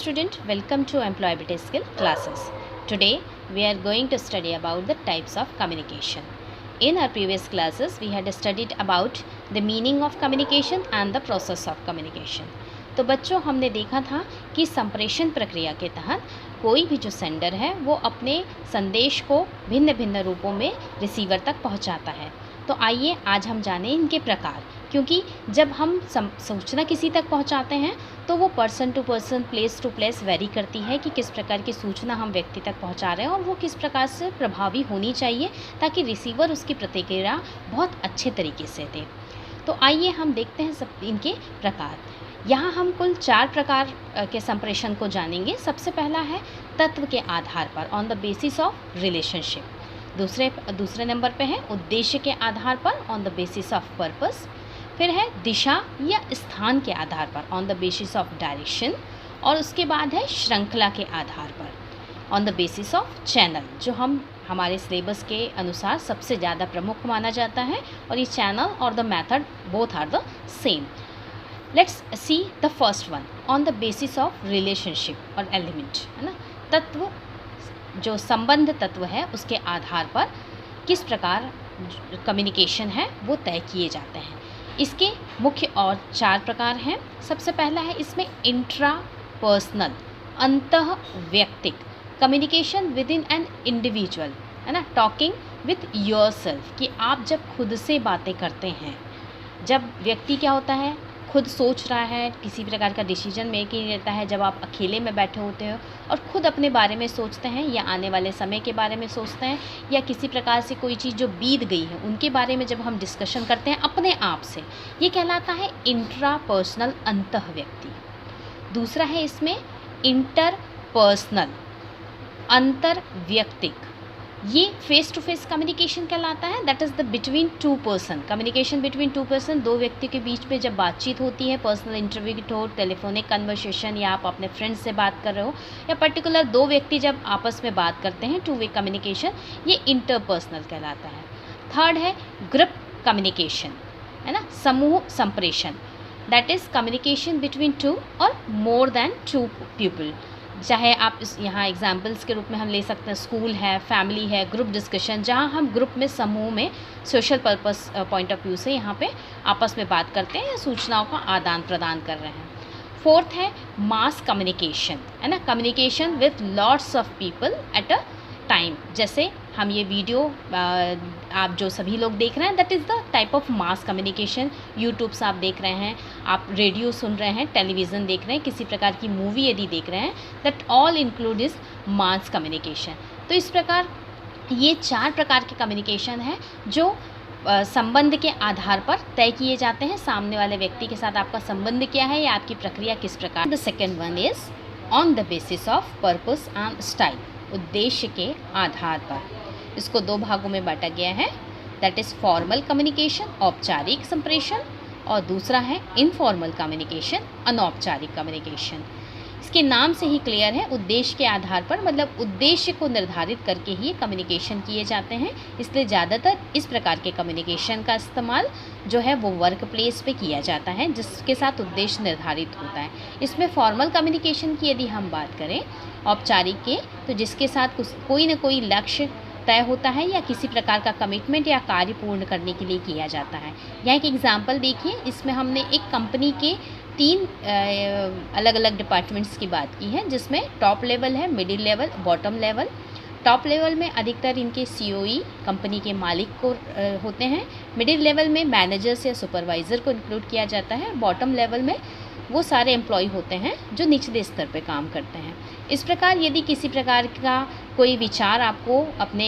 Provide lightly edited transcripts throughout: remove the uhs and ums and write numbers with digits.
student, welcome to Employability Skill classes. Today we are going to study about the types of communication. In our previous classes we had studied about the meaning of communication and the process of communication. तो बच्चों हमने देखा था कि संप्रेषण प्रक्रिया के तहत कोई भी जो सेंडर है वो अपने संदेश को भिन्न भिन्न रूपों में रिसीवर तक पहुंचाता है। तो आइए आज हम जानें इनके प्रकार, क्योंकि जब हम सूचना किसी तक पहुंचाते हैं तो वो person to person, place to place vary करती है कि किस प्रकार की सूचना हम व्यक्ति तक पहुंचा रहे हैं और वो किस प्रकार से प्रभावी होनी चाहिए ताकि रिसीवर उसकी प्रतिक्रिया बहुत अच्छे तरीके से दे। तो आइए हम देखते हैं सब इनके प्रकार। यहाँ हम कुल 4 प्रकार के संप्रेषण को जानेंगे। सबसे पहला है तत्व के आधार पर, on the basis of relationship. दूसरे नंबर पे है उद्देश्य के आधार पर, on the basis of purpose. फिर है दिशा या स्थान के आधार पर, on the basis of direction. और उसके बाद है श्रृंखला के आधार पर, on the basis of channel, जो हमारे सिलेबस के अनुसार सबसे ज़्यादा प्रमुख माना जाता है। और ये चैनल और the method both are the same. Let's see the first one, on the basis of relationship और एलिमेंट, है ना। तत्व जो संबंध तत्व है उसके आधार पर किस प्रकार कम्युनिकेशन है वो तय किए जाते हैं। इसके मुख्य और 4 प्रकार हैं। सबसे पहला है इसमें इंट्रापर्सनल, अंतः व्यक्तिक communication with in an individual, है ना। टॉकिंग विथ योरसेल्फ, कि आप जब खुद से बातें करते हैं, जब व्यक्ति क्या होता है खुद सोच रहा है, किसी प्रकार का डिसीजन मेकिंग लेता है, जब आप अकेले में बैठे होते हो और खुद अपने बारे में सोचते हैं या आने वाले समय के बारे में सोचते हैं या किसी प्रकार से कोई चीज़ जो बीत गई है उनके बारे में जब हम डिस्कशन करते हैं अपने आप से, ये कहलाता है इंट्रापर्सनल, अंतः व्यक्ति। दूसरा है इसमें इंटरपर्सनल, अंतर व्यक्तिक, ये फेस टू फेस कम्युनिकेशन कहलाता है। That is the between 2 person, communication between 2 person, 2 व्यक्ति के बीच में जब बातचीत होती है, पर्सनल इंटरव्यू हो, टेलीफोनिक कन्वर्सेशन, या आप अपने फ्रेंड्स से बात कर रहे हो, या पर्टिकुलर 2 व्यक्ति जब आपस में बात करते हैं, 2 वे कम्युनिकेशन, ये इंटरपर्सनल कहलाता है। थर्ड है ग्रुप कम्युनिकेशन, है ना, समूह संप्रेषण। दैट इज़ कम्युनिकेशन बिटवीन 2 और मोर देन 2 पीपल। चाहे आप यहाँ एग्जाम्पल्स के रूप में हम ले सकते हैं, स्कूल है, फैमिली है, ग्रुप डिस्कशन, जहाँ हम ग्रुप में, समूह में social purpose point of view से यहाँ पे आपस में बात करते हैं या सूचनाओं का आदान प्रदान कर रहे हैं। फोर्थ है मास कम्युनिकेशन, है ना, communication with lots of people at a time. जैसे हम ये वीडियो आप जो सभी लोग देख रहे हैं, that is the type of mass communication. YouTube से आप देख रहे हैं, आप रेडियो सुन रहे हैं, टेलीविज़न देख रहे हैं, किसी प्रकार की मूवी यदि देख रहे हैं, that all include is mass communication. तो इस प्रकार ये 4 प्रकार के कम्युनिकेशन है जो संबंध के आधार पर तय किए जाते हैं। सामने वाले व्यक्ति के साथ आपका संबंध क्या है या आपकी प्रक्रिया किस प्रकार। The second one is on the basis of purpose and style, उद्देश्य के आधार पर। इसको 2 भागों में बांटा गया है। दैट इज़ फॉर्मल कम्युनिकेशन, औपचारिक संप्रेषण, और दूसरा है इनफॉर्मल कम्युनिकेशन, अनौपचारिक कम्युनिकेशन। इसके नाम से ही क्लियर है, उद्देश्य के आधार पर, मतलब उद्देश्य को निर्धारित करके ही कम्युनिकेशन किए जाते हैं। इसलिए ज़्यादातर इस प्रकार के कम्युनिकेशन का इस्तेमाल जो है वो वर्क प्लेस पे किया जाता है, जिसके साथ उद्देश्य निर्धारित होता है। इसमें फॉर्मल कम्युनिकेशन की यदि हम बात करें, औपचारिक के, तो जिसके साथ कोई ना कोई लक्ष्य तय होता है या किसी प्रकार का कमिटमेंट या कार्य पूर्ण करने के लिए किया जाता है। यहाँ एक एग्जांपल देखिए, इसमें हमने एक कंपनी के 3 अलग अलग डिपार्टमेंट्स की बात की है, जिसमें टॉप लेवल है, middle level, bottom level. Top level में अधिकतर इनके सीईओ कंपनी के मालिक को होते हैं। मिडिल लेवल में मैनेजर्स या सुपरवाइज़र को इंक्लूड किया जाता है। बॉटम लेवल में वो सारे एम्प्लॉय होते हैं जो निचले स्तर पे काम करते हैं। इस प्रकार यदि किसी प्रकार का कोई विचार आपको अपने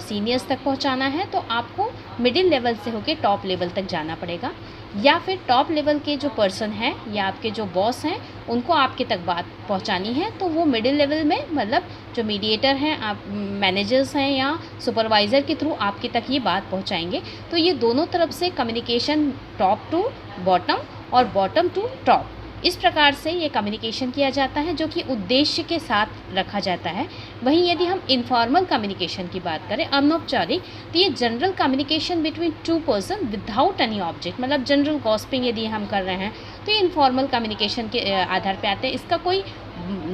सीनियर्स तक पहुंचाना है तो आपको मिडिल लेवल से होकर टॉप लेवल तक जाना पड़ेगा, या फिर टॉप लेवल के जो पर्सन हैं या आपके जो बॉस हैं उनको आपके तक बात पहुंचानी है तो वो मिडिल लेवल में, मतलब जो मीडिएटर हैं, आप मैनेजर्स हैं या सुपरवाइज़र के थ्रू आपके तक ये बात पहुंचाएंगे। तो ये दोनों तरफ से कम्युनिकेशन, टॉप टू बॉटम और बॉटम टू टॉप, इस प्रकार से ये कम्युनिकेशन किया जाता है जो कि उद्देश्य के साथ रखा जाता है। वहीं यदि हम इनफॉर्मल कम्युनिकेशन की बात करें, अनौपचारिक, तो ये general communication between 2 person without any object, मतलब जनरल गॉसिपिंग यदि हम कर रहे हैं तो ये इनफॉर्मल कम्युनिकेशन के आधार पे आते हैं। इसका कोई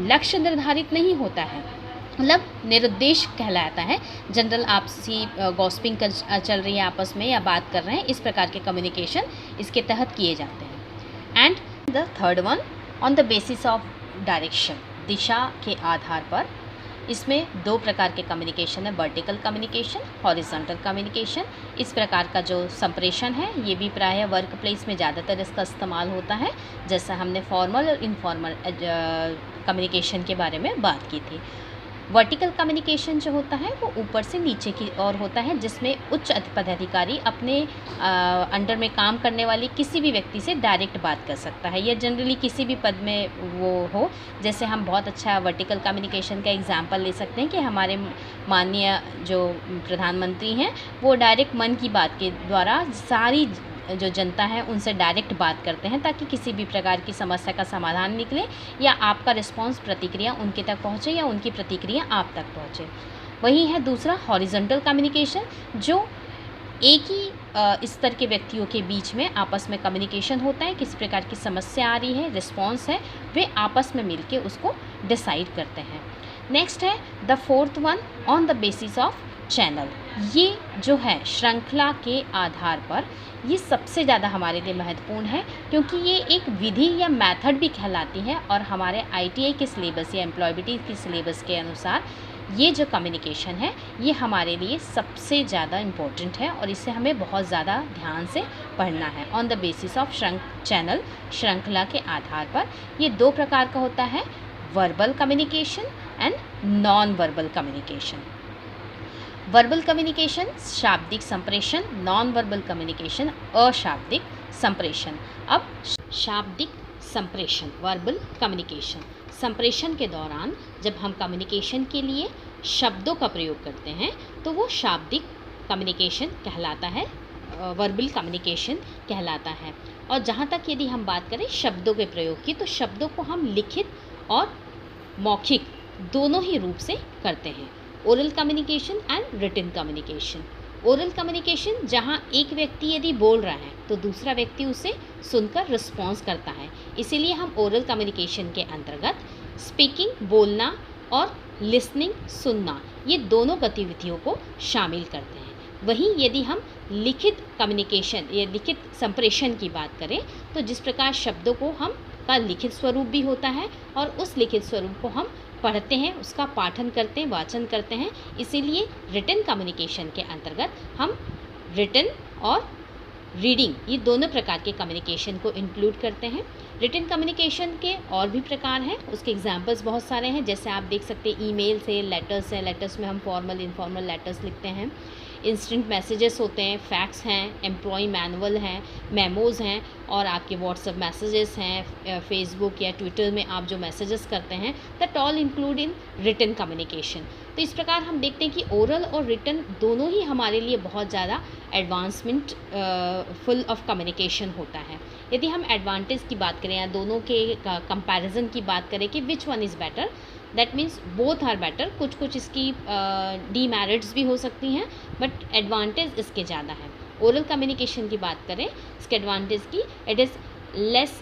लक्ष्य निर्धारित नहीं होता है, मतलब निरुद्देश कहलाता है। जनरल आपसी गॉसिपिंग चल रही है आपस में या बात कर रहे हैं, इस प्रकार के कम्युनिकेशन इसके तहत किए जाते हैं। And the third one, on the basis of direction, दिशा के आधार पर। इसमें दो प्रकार के कम्युनिकेशन है, वर्टिकल कम्युनिकेशन, हॉरिजॉन्टल कम्युनिकेशन। इस प्रकार का जो संप्रेषण है ये भी प्रायः वर्क प्लेस में ज़्यादातर इसका इस्तेमाल होता है, जैसा हमने फॉर्मल और इनफॉर्मल कम्युनिकेशन के बारे में बात की थी। वर्टिकल कम्युनिकेशन जो होता है वो ऊपर से नीचे की ओर होता है, जिसमें उच्च पदाधिकारी अपने अंडर में काम करने वाले किसी भी व्यक्ति से डायरेक्ट बात कर सकता है, या जनरली किसी भी पद में वो हो। जैसे हम बहुत अच्छा वर्टिकल कम्युनिकेशन का एग्जांपल ले सकते हैं कि हमारे माननीय जो प्रधानमंत्री हैं वो डायरेक्ट मन की बात के द्वारा सारी जो जनता है उनसे डायरेक्ट बात करते हैं, ताकि किसी भी प्रकार की समस्या का समाधान निकले या आपका रिस्पांस, प्रतिक्रिया उनके तक पहुँचे या उनकी प्रतिक्रिया आप तक पहुँचे। वही है दूसरा हॉरिजॉन्टल कम्युनिकेशन, जो एक ही स्तर के व्यक्तियों के बीच में आपस में कम्युनिकेशन होता है। किस प्रकार की समस्या आ रही है, रिस्पॉन्स है, वे आपस में मिलके उसको डिसाइड करते हैं। नेक्स्ट है the fourth one, on the basis of channel. ये जो है श्रृंखला के आधार पर, ये सबसे ज़्यादा हमारे लिए महत्वपूर्ण है, क्योंकि ये एक विधि या मेथड भी कहलाती है। और हमारे ITI के सिलेबस या एम्प्लॉयबिलिटी के सिलेबस के अनुसार ये जो कम्युनिकेशन है ये हमारे लिए सबसे ज़्यादा इम्पोर्टेंट है, और इसे हमें बहुत ज़्यादा ध्यान से पढ़ना है। On the basis of channel, श्रृंखला के आधार पर। ये दो प्रकार का होता है, verbal communication and non verbal communication. Verbal communication शाब्दिक संप्रेषण, नॉन वर्बल कम्युनिकेशन अशाब्दिक संप्रेषण। अब शाब्दिक संप्रेषण, वर्बल कम्युनिकेशन, संप्रेषण के दौरान जब हम कम्युनिकेशन के लिए शब्दों का प्रयोग करते हैं तो वो शाब्दिक कम्युनिकेशन कहलाता है, वर्बल कम्युनिकेशन कहलाता है। और जहाँ तक यदि हम बात करें शब्दों के प्रयोग की, तो शब्दों को हम लिखित और मौखिक दोनों ही रूप से करते हैं, oral communication and written communication. Oral communication जहाँ एक व्यक्ति यदि बोल रहा है तो दूसरा व्यक्ति उसे सुनकर रिस्पॉन्स करता है, इसीलिए हम ओरल कम्युनिकेशन के अंतर्गत स्पीकिंग, बोलना, और लिसनिंग, सुनना, ये दोनों गतिविधियों को शामिल करते हैं। वहीं यदि हम लिखित कम्युनिकेशन या लिखित संप्रेषण की बात करें तो जिस प्रकार शब्दों को हम का लिखित स्वरूप भी होता है और उस लिखित स्वरूप को हम पढ़ते हैं, उसका पाठन करते हैं, वाचन करते हैं, इसीलिए रिटन कम्युनिकेशन के अंतर्गत हम रिटन और रीडिंग ये दोनों प्रकार के कम्युनिकेशन को इंक्लूड करते हैं। रिटन कम्युनिकेशन के और भी प्रकार हैं, उसके एग्जांपल्स बहुत सारे हैं, जैसे आप देख सकते हैं ईमेल्स है, लेटर्स है, लेटर्स में हम फॉर्मल इनफॉर्मल लेटर्स लिखते हैं, इंस्टेंट मैसेजेस होते हैं, फैक्स हैं, एम्प्लॉय मैनुअल हैं, मेमोज़ हैं, और आपके व्हाट्सएप मैसेजेस हैं, फेसबुक या ट्विटर में आप जो मैसेजेस करते हैं, that all include in written communication. तो इस प्रकार हम देखते हैं कि ओरल और रिटन दोनों ही हमारे लिए बहुत ज़्यादा एडवांसमेंट फुल ऑफ कम्युनिकेशन होता है। यदि हम एडवांटेज की बात करें या दोनों के कंपैरिजन की बात करें कि which one is better, that means both are better. कुछ कुछ इसकी डीमेरिट्स भी हो सकती हैं, बट एडवांटेज इसके ज़्यादा है। ओरल कम्युनिकेशन की बात करें, इसके एडवांटेज की, इट इज़ लेस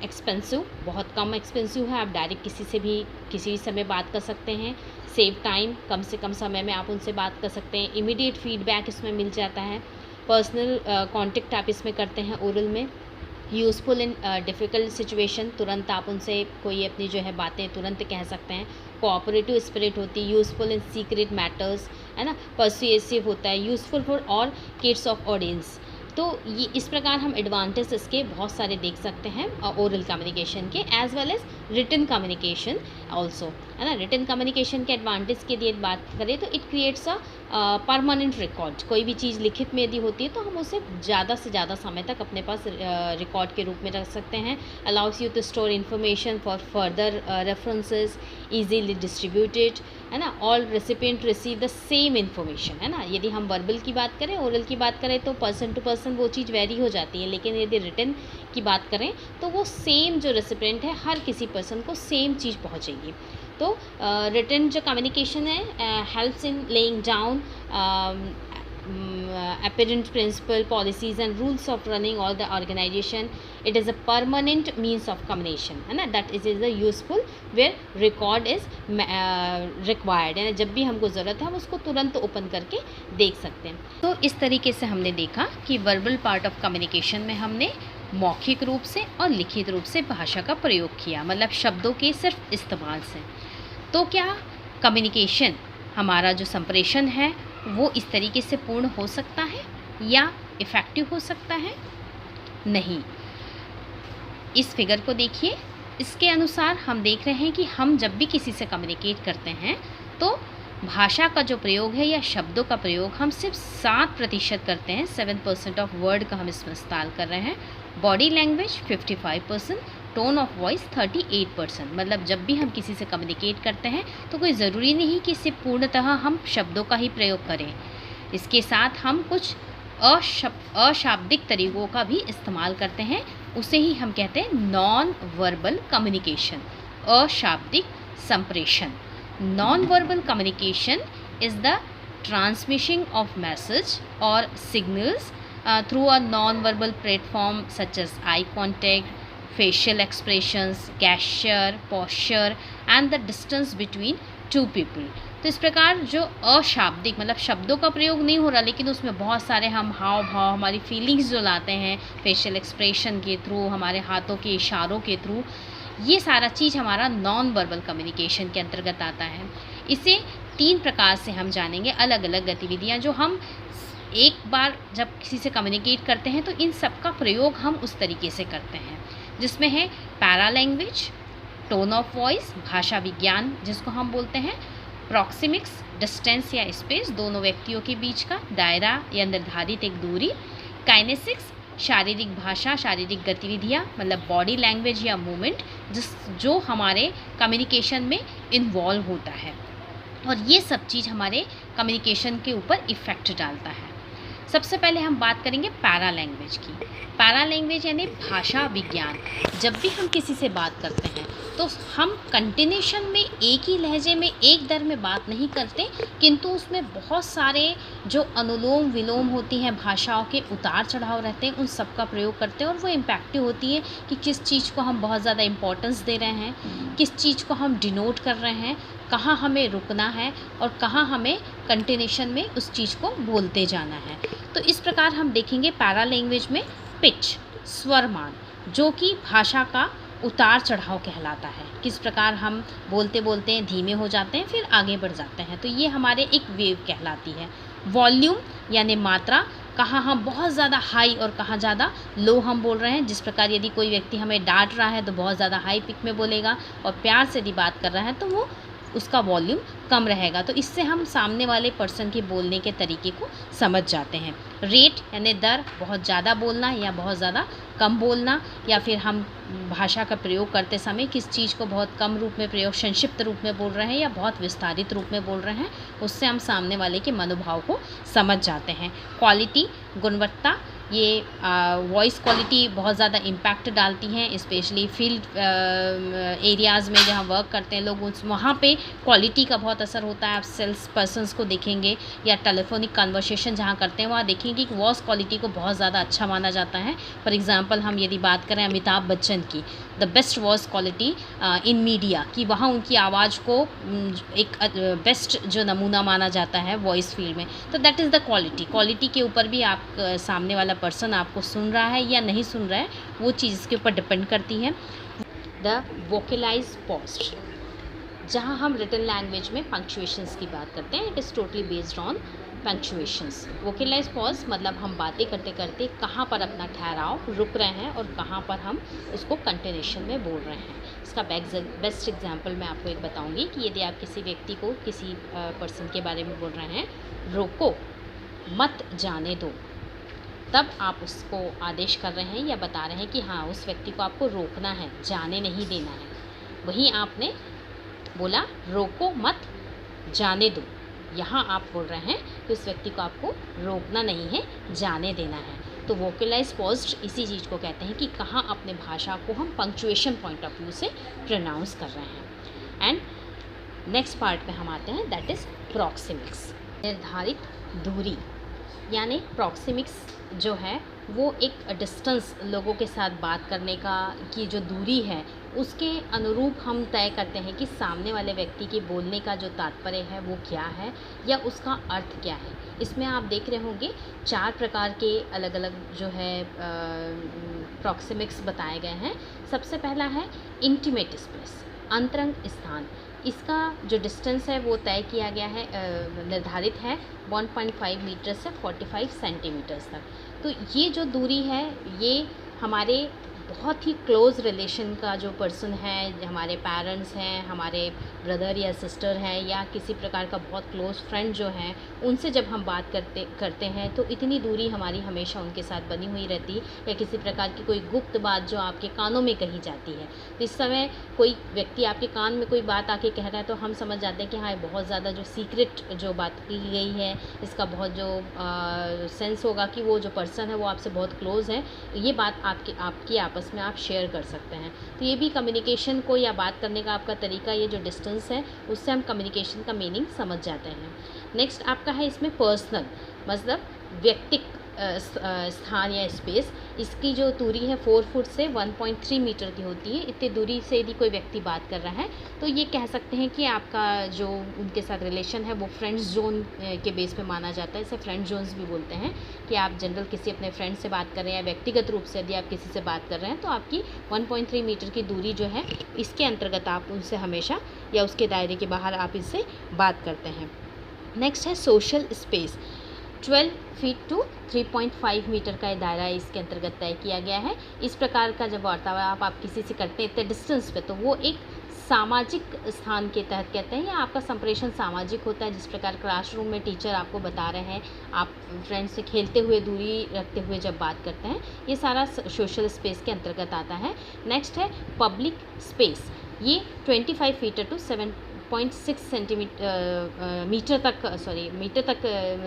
एक्सपेंसिव, बहुत कम एक्सपेंसिव है, आप डायरेक्ट किसी से भी किसी भी समय बात कर सकते हैं, सेव टाइम, कम से कम समय में आप उनसे बात कर सकते हैं, इमीडिएट फीडबैक इसमें मिल जाता है, पर्सनल कॉन्टेक्ट आप इसमें करते हैं ओरल में, यूज़फुल इन डिफ़िकल्ट सिचुएशन, तुरंत आप उनसे कोई अपनी जो है बातें तुरंत कह सकते हैं, कोऑपरेटिव स्पिरिट होती है, यूज़फुल इन सीक्रेट मैटर्स, है ना, पर्सुएसिव होता है, useful for all kids of audience. तो ये इस प्रकार हम एडवांटेज इसके बहुत सारे देख सकते हैं ओरल कम्युनिकेशन के, as well as written communication also, है ना। रिटन कम्युनिकेशन के एडवांटेज की यदि बात करें तो it creates a permanent record. कोई भी चीज़ लिखित में यदि होती है तो हम उसे ज़्यादा से ज़्यादा समय तक अपने पास रिकॉर्ड के रूप में रख सकते हैं। Allows you to store information for further references, easily distributed, है ना। All recipient receive the same information, है ना। यदि हम वर्बल की बात करें, ओरल की बात करें तो पर्सन टू पर्सन वो चीज़ वेरी हो जाती है, लेकिन यदि रिटन की बात करें तो वो सेम जो रेसिपिएंट है हर किसी पर्सन को सेम चीज़ पहुंचेगी। तो रिटन जो कम्युनिकेशन है helps in laying down apparent principle, policies and rules of running all the organization. It is a permanent means of communication, है ना. that is a useful where record is required, है ना. जब भी हमको ज़रूरत है हम उसको तुरंत ओपन करके देख सकते हैं. तो इस तरीके से हमने देखा कि वर्बल पार्ट ऑफ कम्युनिकेशन में हमने मौखिक रूप से और लिखित रूप से भाषा का प्रयोग किया, मतलब शब्दों के सिर्फ इस्तेमाल से. तो क्या कम्युनिकेशन, हमारा जो संप्रेषण है, वो इस तरीके से पूर्ण हो सकता है या इफ़ेक्टिव हो सकता है? नहीं. इस फिगर को देखिए. इसके अनुसार हम देख रहे हैं कि हम जब भी किसी से कम्युनिकेट करते हैं तो भाषा का जो प्रयोग है या शब्दों का प्रयोग हम सिर्फ 7% करते हैं. 7% ऑफ वर्ड का हम इसमें इस्तेमाल कर रहे हैं. Body language 55%, tone of voice 38%. मतलब जब भी हम किसी से कम्युनिकेट करते हैं तो कोई ज़रूरी नहीं कि सिर्फ पूर्णतः हम शब्दों का ही प्रयोग करें. इसके साथ हम कुछ अशाब्दिक तरीक़ों का भी इस्तेमाल करते हैं. उसे ही हम कहते हैं नॉन वर्बल कम्युनिकेशन, अशाब्दिक संप्रेषण. Non-verbal communication is the transmission of message or signals through a non-verbal platform such as eye contact, facial expressions, gesture, posture and the distance between two people. तो इस प्रकार जो अशाब्दिक, मतलब शब्दों का प्रयोग नहीं हो रहा लेकिन उसमें बहुत सारे हम हाव भाव, हमारी फीलिंग्स जो लाते हैं फेशियल एक्सप्रेशन के थ्रू, हमारे हाथों के इशारों के थ्रू, ये सारा चीज़ हमारा नॉन वर्बल कम्युनिकेशन के अंतर्गत आता है. इसे 3 प्रकार से हम जानेंगे, अलग अलग गतिविधियाँ जो हम एक बार जब किसी से कम्युनिकेट करते हैं तो इन सब का प्रयोग हम उस तरीके से करते हैं, जिसमें है para language, tone of voice, भाषा विज्ञान जिसको हम बोलते हैं, प्रॉक्सिमिक्स, डिस्टेंस या स्पेस, दोनों व्यक्तियों के बीच का दायरा या निर्धारित एक दूरी, काइनेसिक्स, शारीरिक भाषा, शारीरिक गतिविधियाँ, मतलब बॉडी लैंग्वेज या मूवमेंट जो हमारे कम्युनिकेशन में इन्वॉल्व होता है. और ये सब चीज़ हमारे कम्युनिकेशन के ऊपर इफ़ेक्ट डालता है. सबसे पहले हम बात करेंगे पैरा लैंग्वेज की. पैरा लैंग्वेज यानी भाषा विज्ञान. जब भी हम किसी से बात करते हैं तो हम कंटिन्यूशन में एक ही लहजे में एक दर में बात नहीं करते, किंतु उसमें बहुत सारे जो अनुलोम विलोम होती हैं, भाषाओं के उतार चढ़ाव रहते हैं, उन सब का प्रयोग करते हैं. और वो इम्पैक्टिव होती है कि किस चीज़ को हम बहुत ज़्यादा इम्पोर्टेंस दे रहे हैं, किस चीज़ को हम डिनोट कर रहे हैं, कहाँ हमें रुकना है और कहाँ हमें कंटिन्यूशन में उस चीज़ को बोलते जाना है. तो इस प्रकार हम देखेंगे पैरा लैंग्वेज में पिच, स्वरमान, जो कि भाषा का उतार चढ़ाव कहलाता है. किस प्रकार हम बोलते बोलते धीमे हो जाते हैं फिर आगे बढ़ जाते हैं, तो ये हमारे एक वेव कहलाती है. वॉल्यूम यानी मात्रा, कहाँ हम बहुत ज़्यादा हाई और कहाँ ज़्यादा लो हम बोल रहे हैं. जिस प्रकार यदि कोई व्यक्ति हमें डांट रहा है तो बहुत ज़्यादा हाई पिक में बोलेगा, और प्यार से यदि बात कर रहा है तो वो उसका वॉल्यूम कम रहेगा. तो इससे हम सामने वाले पर्सन के बोलने के तरीके को समझ जाते हैं. रेट यानी दर, बहुत ज़्यादा बोलना या बहुत ज़्यादा कम बोलना, या फिर हम भाषा का प्रयोग करते समय किस चीज़ को बहुत कम रूप में प्रयोग, संक्षिप्त रूप में बोल रहे हैं या बहुत विस्तारित रूप में बोल रहे हैं, उससे हम सामने वाले के मनोभाव को समझ जाते हैं. क्वालिटी, गुणवत्ता, ये वॉइस क्वालिटी बहुत ज़्यादा इम्पैक्ट डालती हैं, स्पेशली फील्ड एरियाज़ में जहाँ वर्क करते हैं लोग, उस वहाँ पे क्वालिटी का बहुत असर होता है. आप सेल्स पर्सनस को देखेंगे या टेलीफोनिक कन्वर्सेशन जहाँ करते हैं वहाँ देखेंगे कि वॉइस क्वालिटी को बहुत ज़्यादा अच्छा माना जाता है. फॉर एग्जांपल हम यदि बात करें अमिताभ बच्चन की, the best voice quality in media, कि वहाँ उनकी आवाज़ को एक बेस्ट जो नमूना माना जाता है वॉइस फील्ड में. तो that is the quality. Quality के ऊपर भी आप सामने वाला पर्सन आपको सुन रहा है या नहीं सुन रहा है, वो चीज़ इसके ऊपर डिपेंड करती है. द वोकलाइज पॉज, जहाँ हम रिटन लैंग्वेज में पंक्चुएशंस की बात करते हैं, it is totally based on punctuations. Vocalise pause मतलब हम बातें करते करते कहाँ पर अपना ठहराव रुक रहे हैं और कहाँ पर हम उसको कंटिन्यूशन में बोल रहे हैं. इसका बेस्ट एग्जांपल मैं आपको एक बताऊंगी कि यदि आप किसी व्यक्ति को, किसी पर्सन के बारे में बोल रहे हैं, रोको, मत जाने दो, तब आप उसको आदेश कर रहे हैं या बता रहे हैं कि हाँ उस व्यक्ति को आपको रोकना है, जाने नहीं देना है. वहीं आपने बोला रोको मत जाने दो, यहाँ आप बोल रहे हैं कि उस व्यक्ति को आपको रोकना नहीं है, जाने देना है. तो वोकलाइज पॉज्ड इसी चीज़ को कहते हैं कि कहाँ अपने भाषा को हम पंक्चुएशन पॉइंट ऑफ व्यू से प्रोनाउंस कर रहे हैं. एंड नेक्स्ट पार्ट पे हम आते हैं, दैट इज़ प्रॉक्सिमिक्स, निर्धारित दूरी. यानी प्रॉक्सिमिक्स जो है वो एक डिस्टेंस, लोगों के साथ बात करने का की जो दूरी है उसके अनुरूप हम तय करते हैं कि सामने वाले व्यक्ति के बोलने का जो तात्पर्य है वो क्या है या उसका अर्थ क्या है। इसमें आप देख रहे होंगे 4 प्रकार के अलग अलग जो है प्रॉक्सिमिक्स बताए गए हैं। सबसे पहला है इंटीमेट स्पेस, अंतरंग स्थान। इसका जो डिस्टेंस है वो तय किया गया है, निर्धारित है 1.5 मीटर से 45 सेंटीमीटर्स तक। तो ये जो दूरी है ये हमारे बहुत ही क्लोज़ रिलेशन का जो पर्सन है, हमारे पेरेंट्स हैं, हमारे ब्रदर या सिस्टर हैं, या किसी प्रकार का बहुत क्लोज़ फ्रेंड जो हैं, उनसे जब हम बात करते हैं तो इतनी दूरी हमारी हमेशा उनके साथ बनी हुई रहती है। या किसी प्रकार की कोई गुप्त बात जो आपके कानों में कही जाती है, तो इस समय कोई व्यक्ति आपके कान में कोई बात आके कह रहा है तो हम समझ जाते हैं कि हाँ, बहुत ज़्यादा जो सीक्रेट जो बात की गई है, इसका बहुत जो सेंस होगा कि वो जो पर्सन है वो आपसे बहुत क्लोज़ है, ये बात आपकी आपस में आप शेयर कर सकते हैं। तो ये भी कम्युनिकेशन को या बात करने का आपका तरीका, ये जो डिस्टेंस है उससे हम कम्युनिकेशन का मीनिंग समझ जाते हैं। नेक्स्ट आपका है इसमें पर्सनल, मतलब व्यक्तिक स्थान या स्पेस। इसकी जो दूरी है 4 फुट से 1.3 मीटर की होती है। इतनी दूरी से यदि कोई व्यक्ति बात कर रहा है तो ये कह सकते हैं कि आपका जो उनके साथ रिलेशन है वो फ्रेंड्स जोन के बेस पे माना जाता है। इसे फ्रेंड जोन्स भी बोलते हैं कि आप जनरल किसी अपने फ्रेंड से बात कर रहे हैं या व्यक्तिगत रूप से यदि आप किसी से बात कर रहे हैं तो आपकी 1.3 मीटर की दूरी जो है इसके अंतर्गत आप उनसे हमेशा या उसके दायरे के बाहर आप इससे बात करते हैं। नेक्स्ट है social space. 12 feet to 3.5 metre का दायरा इसके अंतर्गत तय किया गया है। इस प्रकार का जब वार्तालाप आप किसी से करते हैं इतने डिस्टेंस पे, तो वो एक सामाजिक स्थान के तहत कहते हैं, या आपका संप्रेषण सामाजिक होता है। जिस प्रकार क्लासरूम में टीचर आपको बता रहे हैं, आप फ्रेंड्स से खेलते हुए दूरी रखते हुए जब बात करते हैं, ये सारा सोशल स्पेस के अंतर्गत आता है। नेक्स्ट है पब्लिक स्पेस। ये 25 फीट टू 7.6 मीटर तक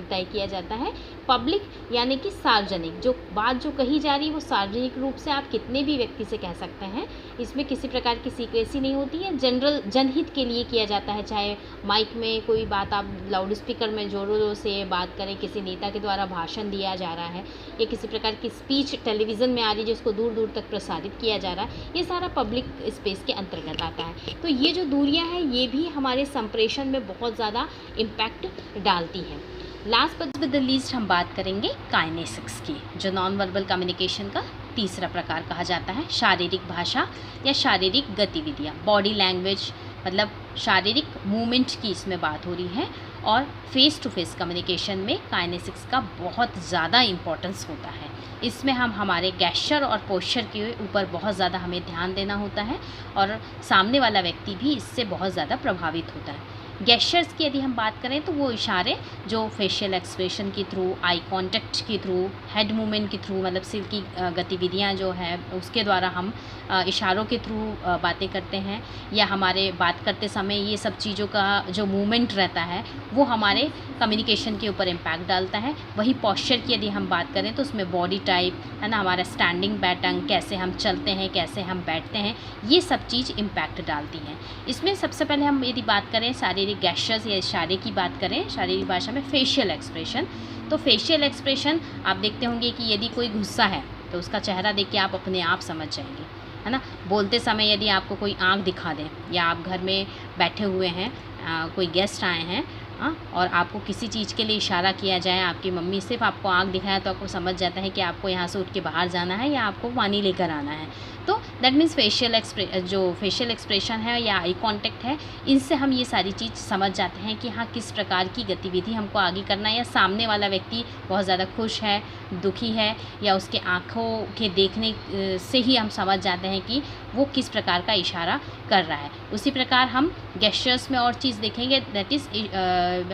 तय किया जाता है। पब्लिक यानी कि सार्वजनिक, जो बात जो कही जा रही है वो सार्वजनिक रूप से आप कितने भी व्यक्ति से कह सकते हैं। इसमें किसी प्रकार की सीक्रेसी नहीं होती है, जनरल जनहित के लिए किया जाता है। चाहे माइक में कोई बात आप लाउड स्पीकर में ज़ोरों से बात करें, किसी नेता के द्वारा भाषण दिया जा रहा है, या किसी प्रकार की स्पीच टेलीविज़न में आ रही है जिसको दूर दूर तक प्रसारित किया जा रहा है, ये सारा पब्लिक स्पेस के अंतर्गत आता है। तो ये जो दूरियाँ हैं ये भी हमारे संप्रेषण में बहुत ज़्यादा इम्पैक्ट डालती हैं। Last but with the least हम बात करेंगे काइनेसिक्स की, जो नॉन वर्बल कम्युनिकेशन का तीसरा प्रकार कहा जाता है। शारीरिक भाषा या शारीरिक गतिविधियाँ, बॉडी लैंग्वेज, मतलब शारीरिक मूवमेंट की इसमें बात हो रही है। और फेस टू फेस कम्युनिकेशन में काइनेसिक्स का बहुत ज़्यादा इम्पोर्टेंस होता है। इसमें हम हमारे गेस्चर और पोस्चर के ऊपर बहुत ज़्यादा हमें ध्यान देना होता है, और सामने वाला व्यक्ति भी इससे बहुत ज़्यादा प्रभावित होता है। गेस्चर्स की यदि हम बात करें तो वो इशारे जो फेशियल एक्सप्रेशन के थ्रू, आई कांटेक्ट के थ्रू, हेड मूवमेंट के थ्रू, मतलब सिर की गतिविधियां जो है उसके द्वारा हम इशारों के थ्रू बातें करते हैं, या हमारे बात करते समय ये सब चीज़ों का जो मूवमेंट रहता है वो हमारे कम्युनिकेशन के ऊपर इम्पैक्ट डालता है। वही पॉस्चर की यदि हम बात करें तो उसमें बॉडी टाइप है ना, हमारा स्टैंडिंग बैठक, कैसे हम चलते हैं, कैसे हम बैठते हैं, ये सब चीज़ इम्पैक्ट डालती हैं। इसमें सबसे पहले हम यदि बात करें शारीरिक गेस्चर्स या इशारे की बात करें, शारीरिक भाषा में फेशियल एक्सप्रेशन, तो फेशियल एक्सप्रेशन आप देखते होंगे कि यदि कोई गुस्सा है तो उसका चेहरा देख के आप अपने आप समझ जाएंगे, है ना। बोलते समय यदि आपको कोई आँख दिखा दें, या आप घर में बैठे हुए हैं, कोई गेस्ट आए हैं और आपको किसी चीज़ के लिए इशारा किया जाए, आपकी मम्मी सिर्फ आपको आँख दिखाए तो आपको समझ जाता है कि आपको यहाँ से उठ के बाहर जाना है या आपको पानी लेकर आना है। तो दैट मीन्स जो फेशियल एक्सप्रेशन है या आई कांटेक्ट है, इनसे हम ये सारी चीज़ समझ जाते हैं कि हाँ किस प्रकार की गतिविधि हमको आगे करना है, या सामने वाला व्यक्ति बहुत ज़्यादा खुश है, दुखी है, या उसके आँखों के देखने से ही हम समझ जाते हैं कि वो किस प्रकार का इशारा कर रहा है। उसी प्रकार हम गेस्चर्स में और चीज़ देखेंगे, दैट इज़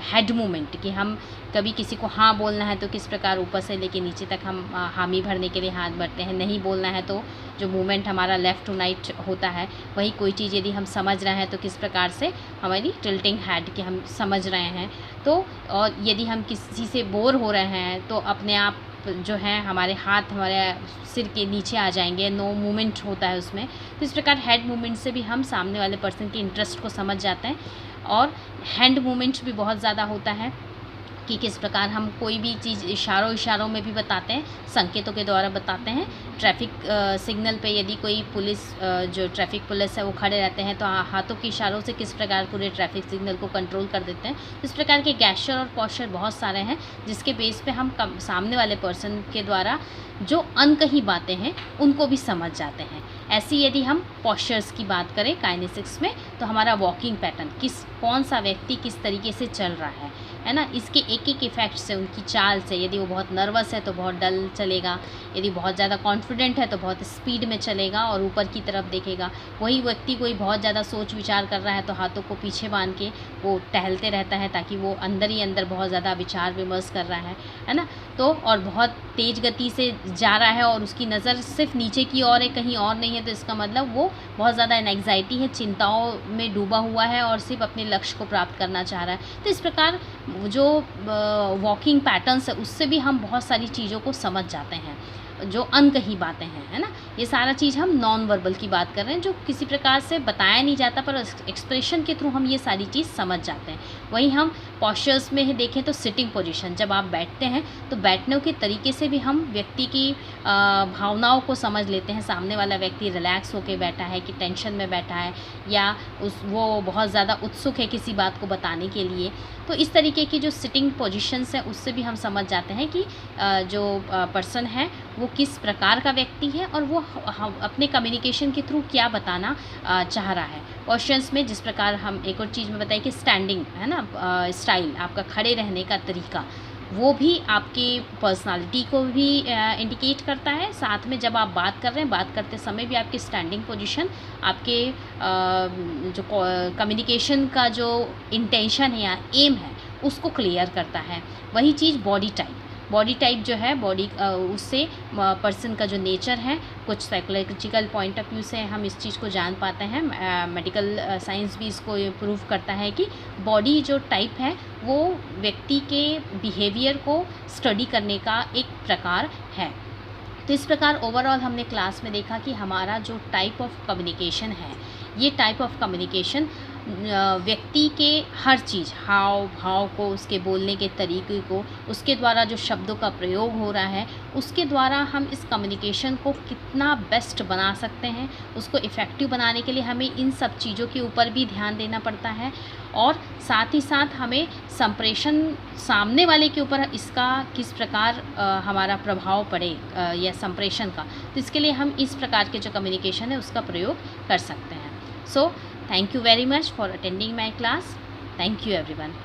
हेड मूवमेंट, कि हम कभी किसी को हाँ बोलना है तो किस प्रकार ऊपर से लेके नीचे तक हम हामी भरने के लिए हाथ बढ़ते हैं, नहीं बोलना है तो जो मूवमेंट हमारा लेफ़्ट टू राइट होता है, वही कोई चीज़ यदि हम समझ रहे हैं तो किस प्रकार से हमारी टिल्टिंग हेड की हम समझ रहे हैं। तो और यदि हम किसी से बोर हो रहे हैं तो अपने आप जो है हमारे हाथ हमारे सिर के नीचे आ जाएंगे, नो मूवमेंट होता है उसमें। तो इस प्रकार हेड मूवमेंट से भी हम सामने वाले पर्सन के इंटरेस्ट को समझ जाते हैं। और हैंड मूवमेंट भी बहुत ज़्यादा होता है, कि किस प्रकार हम कोई भी चीज़ इशारों में भी बताते हैं, संकेतों के द्वारा बताते हैं। ट्रैफिक सिग्नल पे यदि कोई पुलिस जो ट्रैफिक पुलिस है वो खड़े रहते हैं तो हाथों के इशारों से किस प्रकार पूरे ट्रैफिक सिग्नल को कंट्रोल कर देते हैं। इस प्रकार के गेस्चर और पोस्चर बहुत सारे हैं जिसके बेस पे हम सामने वाले पर्सन के द्वारा जो अनकही बातें हैं उनको भी समझ जाते हैं। ऐसी यदि हम पोस्चर्स की बात करें काइनेसिक्स में, तो हमारा वॉकिंग पैटर्न, कौन सा व्यक्ति किस तरीके से चल रहा है ना, इसके एक एक इफ़ेक्ट से, उनकी चाल से, यदि वो बहुत नर्वस है तो बहुत डल चलेगा, यदि बहुत ज़्यादा कॉन्फिडेंट है तो बहुत स्पीड में चलेगा और ऊपर की तरफ देखेगा। वही व्यक्ति कोई बहुत ज़्यादा सोच विचार कर रहा है तो हाथों को पीछे बांध के वो टहलते रहता है ताकि वो अंदर ही अंदर बहुत ज़्यादा विचार विमर्श कर रहा है ना। तो और बहुत तेज़ गति से जा रहा है और उसकी नज़र सिर्फ नीचे की ओर है, कहीं और नहीं है, तो इसका मतलब वो बहुत ज़्यादा एंग्जाइटी है, चिंताओं में डूबा हुआ है और सिर्फ अपने लक्ष्य को प्राप्त करना चाह रहा है। तो इस प्रकार जो वॉकिंग पैटर्न्स है उससे भी हम बहुत सारी चीज़ों को समझ जाते हैं, जो अनकही बातें हैं, है ना। ये सारा चीज़ हम नॉन वर्बल की बात कर रहे हैं, जो किसी प्रकार से बताया नहीं जाता पर एक्सप्रेशन के थ्रू हम ये सारी चीज़ समझ जाते हैं। वहीं हम पोस्चर्स में देखें तो सिटिंग पोजीशन, जब आप बैठते हैं तो बैठने के तरीके से भी हम व्यक्ति की भावनाओं को समझ लेते हैं। सामने वाला व्यक्ति रिलैक्स होकर बैठा है कि टेंशन में बैठा है, या वो बहुत ज़्यादा उत्सुक है किसी बात को बताने के लिए। तो इस तरीके की जो सिटिंग पोजीशंस हैं उससे भी हम समझ जाते हैं कि जो पर्सन है वो किस प्रकार का व्यक्ति है और वो अपने कम्युनिकेशन के थ्रू क्या बताना चाह रहा है। क्वेश्चंस में जिस प्रकार हम एक और चीज़ में बताएं कि स्टैंडिंग, है ना, स्टाइल, आपका खड़े रहने का तरीका, वो भी आपकी पर्सनालिटी को भी इंडिकेट करता है। साथ में जब आप बात कर रहे हैं, बात करते समय भी आपकी स्टैंडिंग पोजीशन आपके जो कम्युनिकेशन का जो इंटेंशन है या एम है उसको क्लियर करता है। वही चीज़ बॉडी टाइप जो है, बॉडी उससे पर्सन का जो नेचर है, कुछ साइकोलॉजिकल पॉइंट ऑफ व्यू से हम इस चीज़ को जान पाते हैं। मेडिकल साइंस भी इसको प्रूव करता है कि बॉडी जो टाइप है वो व्यक्ति के बिहेवियर को स्टडी करने का एक प्रकार है। तो इस प्रकार ओवरऑल हमने क्लास में देखा कि हमारा जो टाइप ऑफ कम्युनिकेशन है, ये टाइप ऑफ कम्युनिकेशन व्यक्ति के हर चीज़, हाव भाव को, उसके बोलने के तरीके को, उसके द्वारा जो शब्दों का प्रयोग हो रहा है, उसके द्वारा हम इस कम्युनिकेशन को कितना बेस्ट बना सकते हैं, उसको इफ़ेक्टिव बनाने के लिए हमें इन सब चीज़ों के ऊपर भी ध्यान देना पड़ता है। और साथ ही साथ हमें संप्रेषण, सामने वाले के ऊपर इसका किस प्रकार हमारा प्रभाव पड़े या संप्रेषण का, तो इसके लिए हम इस प्रकार के जो कम्युनिकेशन है उसका प्रयोग कर सकते हैं। सो thank you very much for attending my class. Thank you everyone.